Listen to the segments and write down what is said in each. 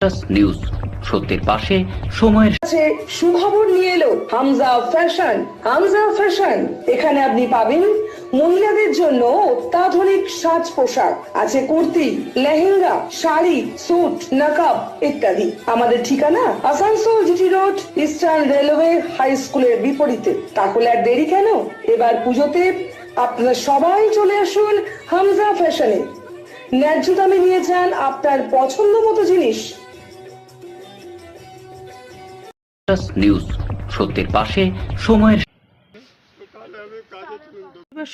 News সত্যের পাশে সময়ের কাছে সুখবর নিয়ে এলো হামজা ফ্যাশন। হামজা ফ্যাশন, এখানে আপনি পাবেন মহিলাদের জন্য অত্যাধুনিক সাজ পোশাক, আছে কুর্তি, লেহেঙ্গা, শাড়ি, স্যুট, নাকাব ইত্যাদি। আমাদের ঠিকানা Asansol GT road, eastern railway high স্কুলের বিপরীতে। তাহলে আর দেরি কেন, এবার পুজোতে আপনারা সবাই চলে আসুন হামজা ফ্যাশনে। ন্যায্য দামে নিয়ে যান আপনার পছন্দ মতো জিনিস। নিউজ সত্যের পাশে সময়ের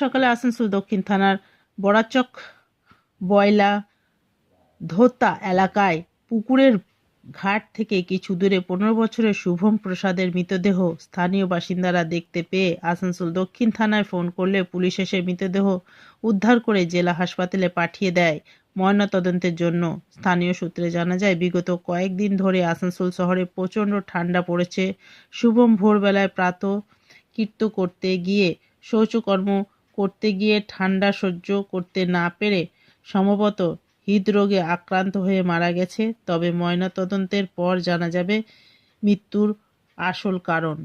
সকালে আসানসোল দক্ষিণ থানার বড়াচক বয়লা ধোতা এলাকায় পুকুরের ঘাট থেকে কিছু দূরে 15 বছরের শুভম প্রসাদের মৃতদেহ স্থানীয় বাসিন্দারা দেখতে পেয়ে আসানসোল দক্ষিণ থানায় ফোন করলে পুলিশ এসে মৃতদেহ উদ্ধার করে জেলা হাসপাতালে পাঠিয়ে দেয় ময়নাতদন্তের জন্য। স্থানীয় সূত্রে জানা যায়, বিগত কয়েকদিন ধরে আসানসোল শহরে প্রচণ্ড ঠান্ডা পড়েছে। শুভম ভোরবেলায় প্রাতঃকৃত্য করতে গিয়ে শৌচকর্ম করতে গিয়ে ঠান্ডা সহ্য করতে না পেরে সম্ভবত হৃদরোগে আক্রান্ত হয়ে মারা গেছে। তবে ময়নাতদন্তের পর জানা যাবে মৃত্যুর আসল কারণ।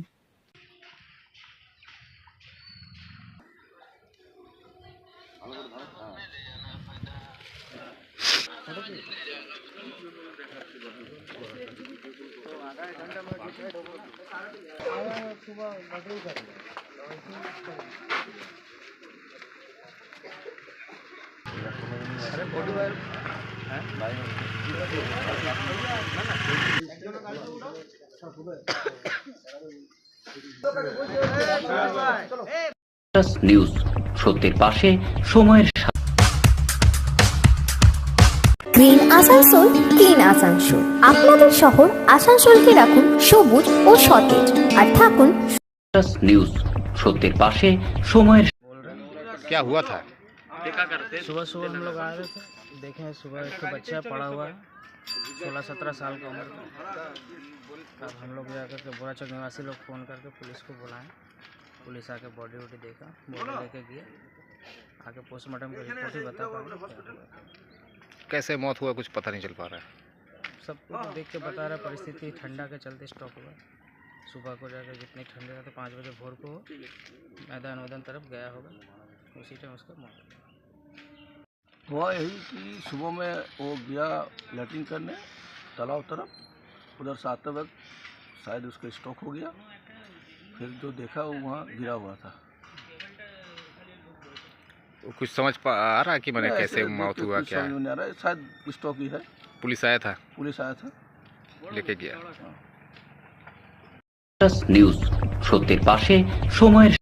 নিউজ সত্যের পাশে সময়ের গ্রিন আসানসোল, ক্লিন আসানসোল। আপনাদের শহর আসানসোলকে রাখুন সবুজ ও সতেজ, আর থাকুন নিউজ সত্যের পাশে সময়ের क्या हुआ था? सुबह सुबह हम लोग आए थे, देखे सुबह एक बच्चा पड़ा हुआ है 16-17 साल का उम्र का। अब हम लोग जाकर के बोराचक निवासी लोग फ़ोन करके पुलिस को बुलाएं। पुलिस आके बॉडी वॉडी देखा, बॉडी लेके गए, आके पोस्टमार्टम का रिपोर्ट ही बता पाएंगे क्या हुआ। कैसे मौत हुआ कुछ पता नहीं चल पा रहा है। सब कुछ देख के बता रहा है, परिस्थिति ठंडा के चलते स्टॉक हुआ। सुबह को जाकर जितनी ठंडी रहती 5 बजे भोर को मैदान तरफ गया होगा, उसी टाइम उसका मौत हुआ। यही कि सुबह में वो गया लैट्रिन करने तालाब तरफ, उधर से आते वक्त शायद उसका स्ट्रोक हो गया। फिर जो देखा वो वहाँ गिरा हुआ था। कुछ समझ आ रहा है कि मैंने कैसे मौत हुआ, क्या समझ में नहीं आ रहा है, शायद स्ट्रोक ही है। पुलिस आया था, पुलिस आया था, लेके गया। নিউজ সত্যের পাশে সময়ের